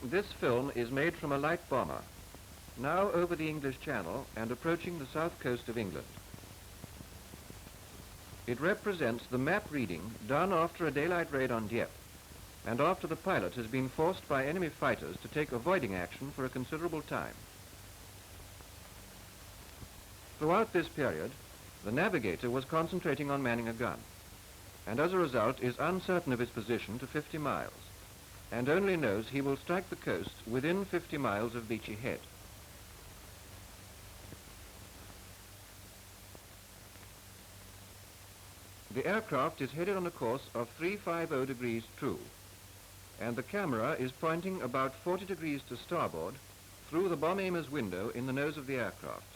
This film is made from a light bomber, now over the English Channel and approaching the south coast of England. It represents the map reading done after a daylight raid on Dieppe, and after the pilot has been forced by enemy fighters to take avoiding action for a considerable time. Throughout this period, the navigator was concentrating on manning a gun, and as a result is uncertain of his position to 50 miles, and only knows he will strike the coast within 50 miles of Beachy Head. The aircraft is headed on a course of 350 degrees true, and the camera is pointing about 40 degrees to starboard through the bomb aimer's window in the nose of the aircraft.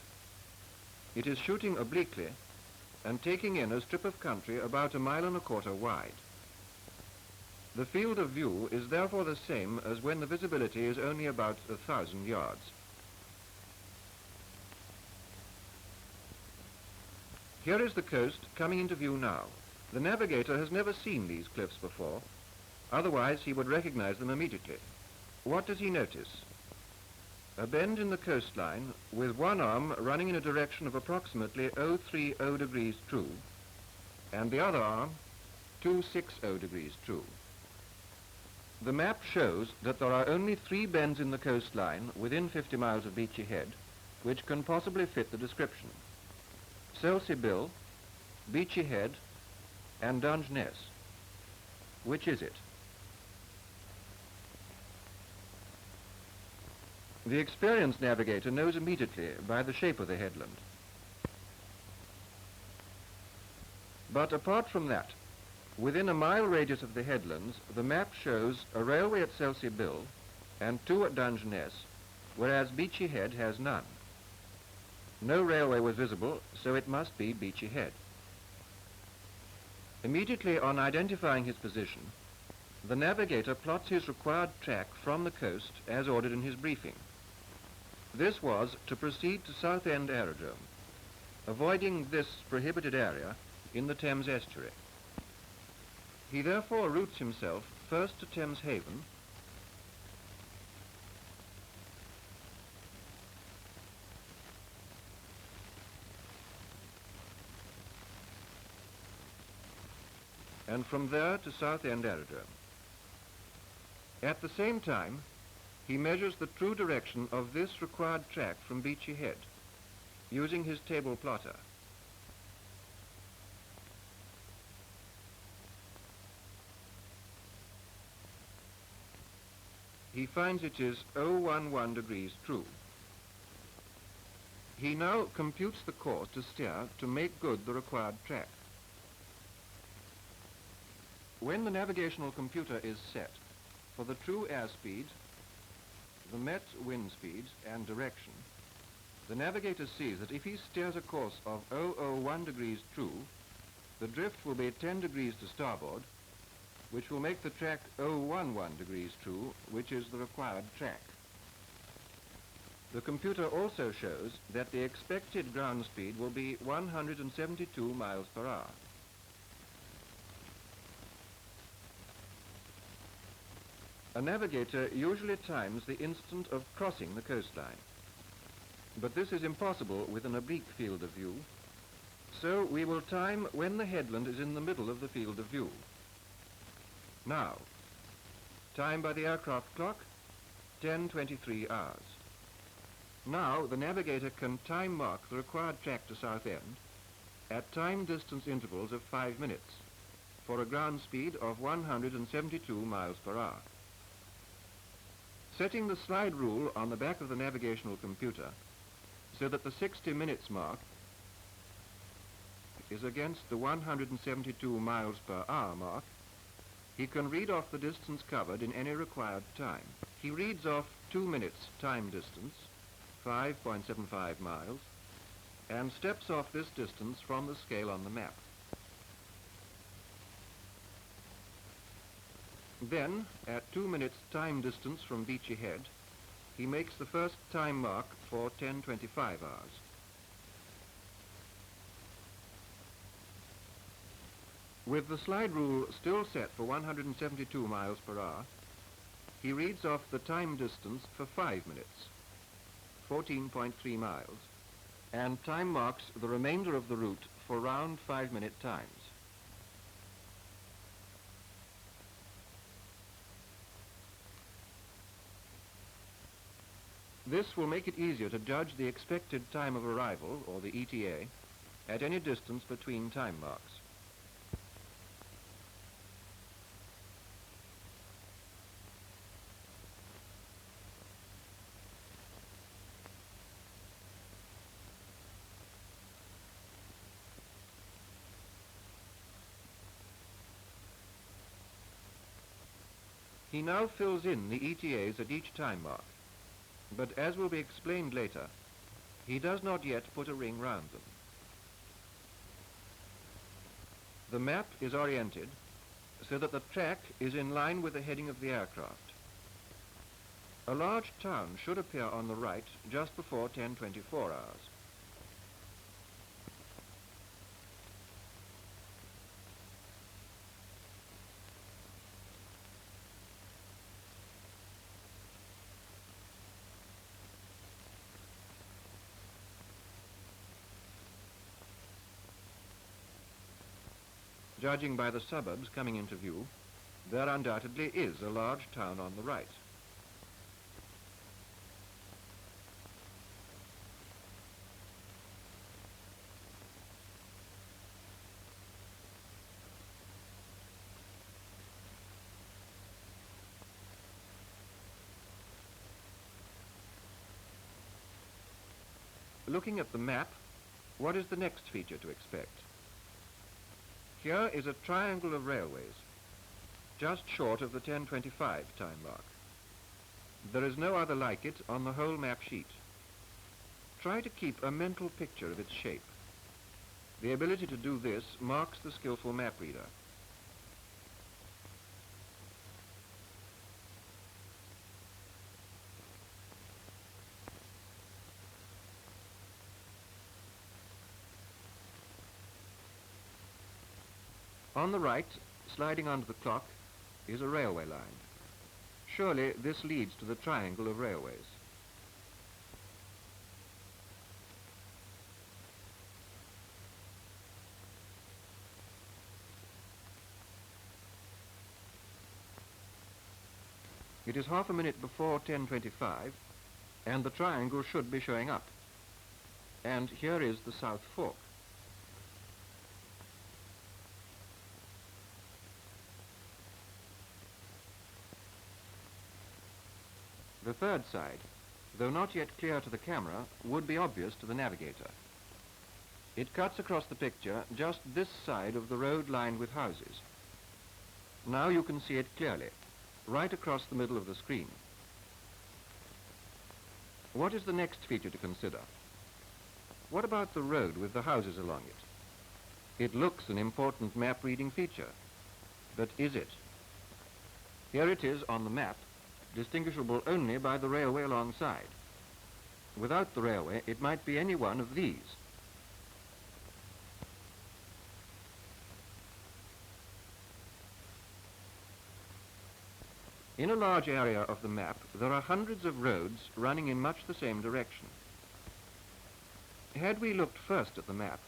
It is shooting obliquely and taking in a strip of country about 1.25 miles wide. The field of view is therefore the same as when the visibility is only about 1,000 yards. Here is the coast coming into view now. The navigator has never seen these cliffs before, otherwise he would recognize them immediately. What does he notice? A bend in the coastline with one arm running in a direction of approximately 030 degrees true, and the other arm 260 degrees true. The map shows that there are only 3 bends in the coastline within 50 miles of Beachy Head which can possibly fit the description. Selsey Bill, Beachy Head, and Dungeness. Which is it? The experienced navigator knows immediately by the shape of the headland. But apart from that, within a mile radius of the headlands, the map shows a railway at Selsey Bill and 2 at Dungeness, whereas Beachy Head has none. No railway was visible, so it must be Beachy Head. Immediately on identifying his position, the navigator plots his required track from the coast as ordered in his briefing. This was to proceed to Southend Aerodrome, avoiding this prohibited area in the Thames estuary. He therefore routes himself first to Thames Haven, and from there to Southend Aerodrome. At the same time, he measures the true direction of this required track from Beachy Head, using his table plotter. He finds it is 011 degrees true. He now computes the course to steer to make good the required track. When the navigational computer is set for the true airspeed, the met wind speed and direction, the navigator sees that if he steers a course of 001 degrees true, the drift will be 10 degrees to starboard, which will make the track 011 degrees true, which is the required track. The computer also shows that the expected ground speed will be 172 miles per hour. A navigator usually times the instant of crossing the coastline, but this is impossible with an oblique field of view, so we will time when the headland is in the middle of the field of view. Now, time by the aircraft clock, 10:23 hours. Now the navigator can time mark the required track to Southend at time distance intervals of 5 minutes for a ground speed of 172 miles per hour. Setting the slide rule on the back of the navigational computer so that the 60 minutes mark is against the 172 miles per hour mark, he can read off the distance covered in any required time. He reads off 2 minutes time distance, 5.75 miles, and steps off this distance from the scale on the map. Then, at 2 minutes time distance from Beachy Head, he makes the first time mark for 10:25 hours. With the slide rule still set for 172 miles per hour, he reads off the time distance for 5 minutes, 14.3 miles, and time marks the remainder of the route for round 5-minute times. This will make it easier to judge the expected time of arrival, or the ETA, at any distance between time marks. He now fills in the ETAs at each time mark, but as will be explained later, he does not yet put a ring round them. The map is oriented so that the track is in line with the heading of the aircraft. A large town should appear on the right just before 10:24 hours. Judging by the suburbs coming into view, there undoubtedly is a large town on the right. Looking at the map, what is the next feature to expect? Here is a triangle of railways, just short of the 10:25 time mark. There is no other like it on the whole map sheet. Try to keep a mental picture of its shape. The ability to do this marks the skillful map reader. On the right, sliding under the clock, is a railway line. Surely this leads to the triangle of railways. It is half a minute before 10:25, and the triangle should be showing up. And here is the South Fork. The third side, though not yet clear to the camera, would be obvious to the navigator. It cuts across the picture just this side of the road lined with houses. Now you can see it clearly, right across the middle of the screen. What is the next feature to consider? What about the road with the houses along it? It looks an important map-reading feature, but is it? Here it is on the map, distinguishable only by the railway alongside. Without the railway, it might be any one of these. In a large area of the map, there are hundreds of roads running in much the same direction. Had we looked first at the map,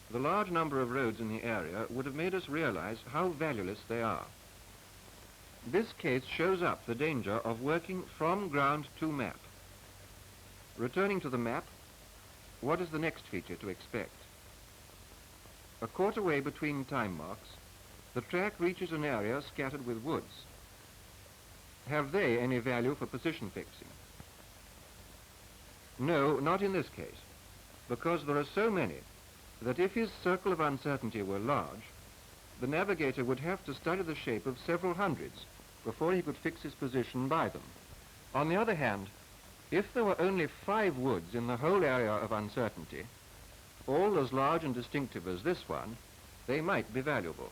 the large number of roads in the area would have made us realize how valueless they are. This case shows up the danger of working from ground to map. Returning to the map, what is the next feature to expect? A quarter way between time marks, the track reaches an area scattered with woods. Have they any value for position fixing? No, not in this case, because there are so many that if his circle of uncertainty were large, the navigator would have to study the shape of several hundreds before he could fix his position by them. On the other hand, if there were only 5 woods in the whole area of uncertainty, all as large and distinctive as this one, they might be valuable.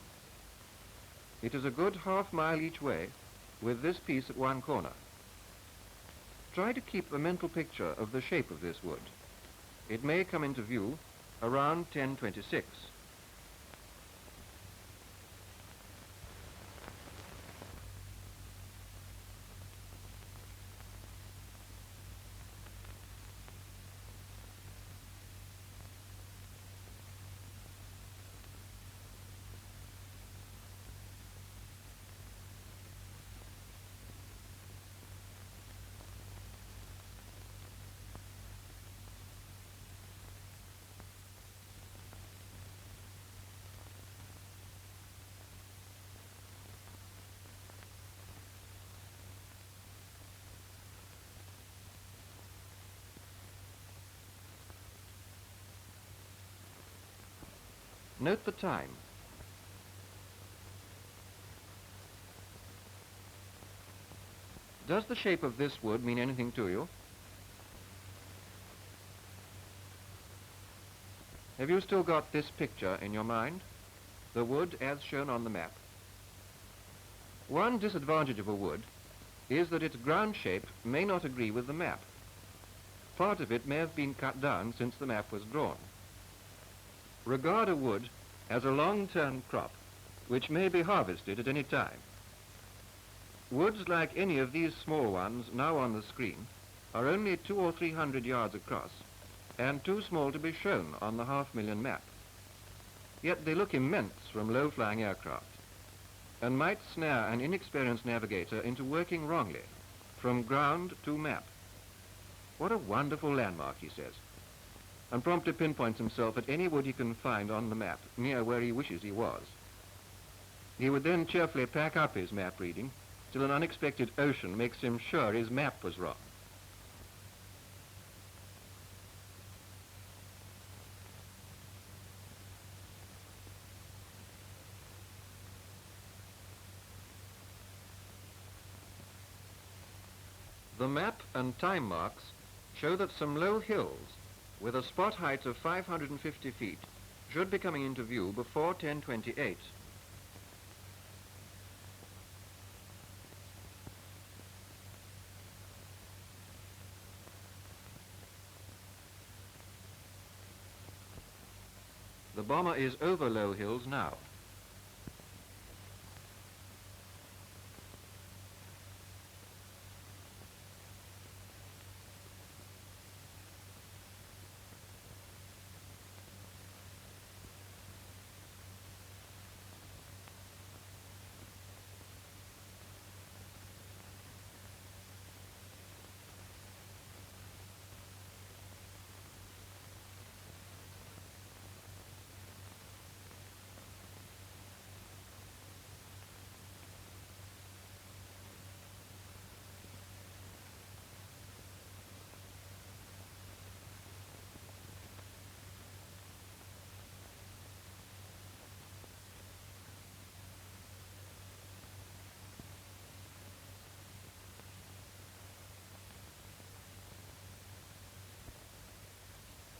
It is a good half-mile each way, with this piece at one corner. Try to keep a mental picture of the shape of this wood. It may come into view around 1026. Note the time. Does the shape of this wood mean anything to you? Have you still got this picture in your mind? The wood as shown on the map. One disadvantage of a wood is that its ground shape may not agree with the map. Part of it may have been cut down since the map was drawn. Regard a wood as a long-term crop, which may be harvested at any time. Woods like any of these small ones now on the screen are only 200 or 300 yards across and too small to be shown on the half-million map. Yet they look immense from low-flying aircraft and might snare an inexperienced navigator into working wrongly, from ground to map. What a wonderful landmark, he says, and promptly pinpoints himself at any wood he can find on the map near where he wishes he was. He would then cheerfully pack up his map reading till an unexpected ocean makes him sure his map was wrong. The map and time marks show that some low hills with a spot height of 550 feet should be coming into view before 1028. The bomber is over low hills now.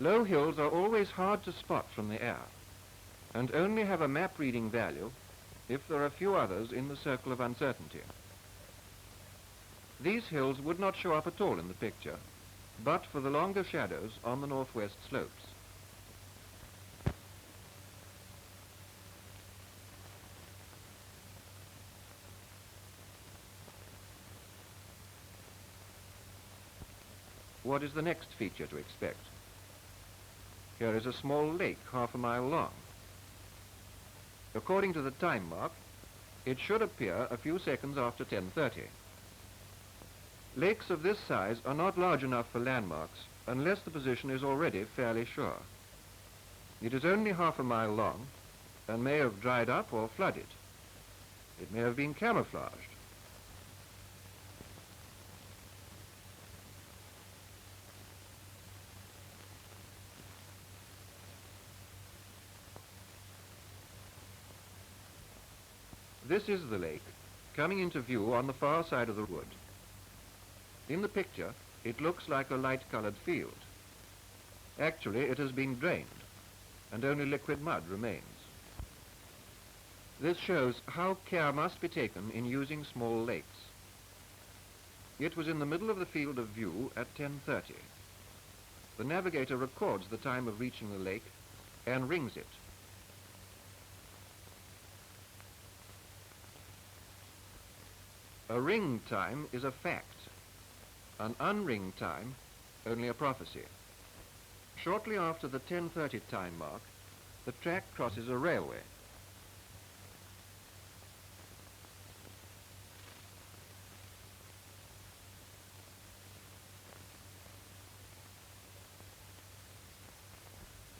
Low hills are always hard to spot from the air, and only have a map reading value if there are few others in the circle of uncertainty. These hills would not show up at all in the picture, but for the longer shadows on the northwest slopes. What is the next feature to expect? Here is a small lake half a mile long. According to the time mark, it should appear a few seconds after 10:30. Lakes of this size are not large enough for landmarks unless the position is already fairly sure. It is only half a mile long and may have dried up or flooded. It may have been camouflaged. This is the lake, coming into view on the far side of the wood. In the picture, it looks like a light-colored field. Actually, it has been drained, and only liquid mud remains. This shows how care must be taken in using small lakes. It was in the middle of the field of view at 10:30. The navigator records the time of reaching the lake and rings it. A ring time is a fact. An unring time, only a prophecy. Shortly after the 10:30 time mark, the track crosses a railway.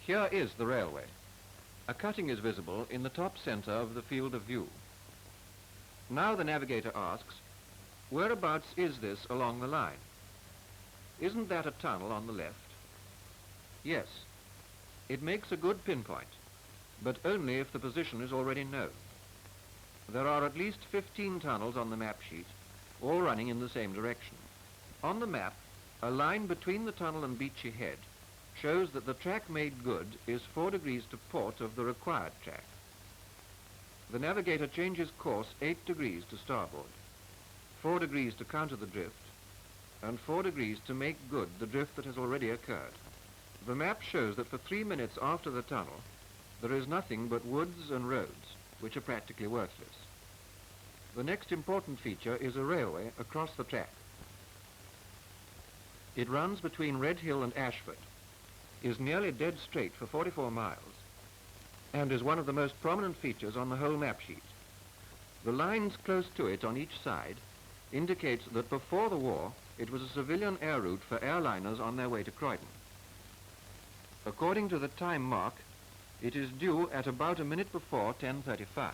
Here is the railway. A cutting is visible in the top center of the field of view. Now the navigator asks, whereabouts is this along the line? Isn't that a tunnel on the left? Yes. It makes a good pinpoint, but only if the position is already known. There are at least 15 tunnels on the map sheet, all running in the same direction. On the map, a line between the tunnel and Beachy Head shows that the track made good is 4 degrees to port of the required track. The navigator changes course 8 degrees to starboard, 4 degrees to counter the drift, and 4 degrees to make good the drift that has already occurred. The map shows that for 3 minutes after the tunnel, there is nothing but woods and roads, which are practically worthless. The next important feature is a railway across the track. It runs between Red Hill and Ashford, is nearly dead straight for 44 miles, and is one of the most prominent features on the whole map sheet. The lines close to it on each side indicates that before the war it was a civilian air route for airliners on their way to Croydon. According to the time mark, it is due at about a minute before 10:35.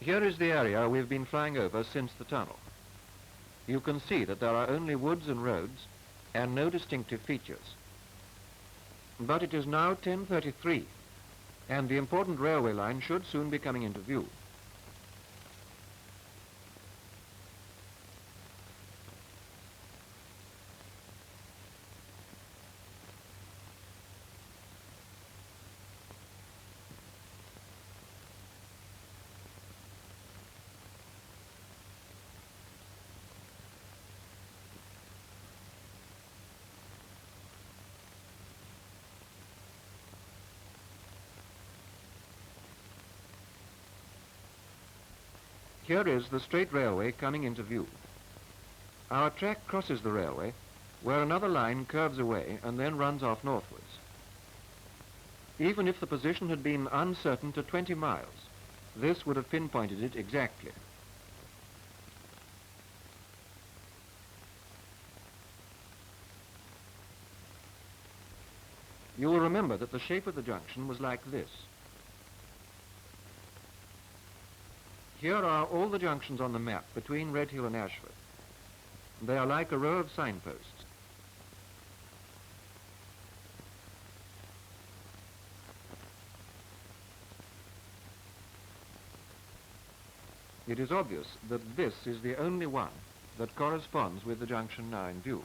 Here is the area we've been flying over since the tunnel. You can see that there are only woods and roads and no distinctive features. But it is now 10:33, and the important railway line should soon be coming into view. Here is the straight railway coming into view. Our track crosses the railway, where another line curves away and then runs off northwards. Even if the position had been uncertain to 20 miles, this would have pinpointed it exactly. You will remember that the shape of the junction was like this. Here are all the junctions on the map between Redhill and Ashford. They are like a row of signposts. It is obvious that this is the only one that corresponds with the junction now in view.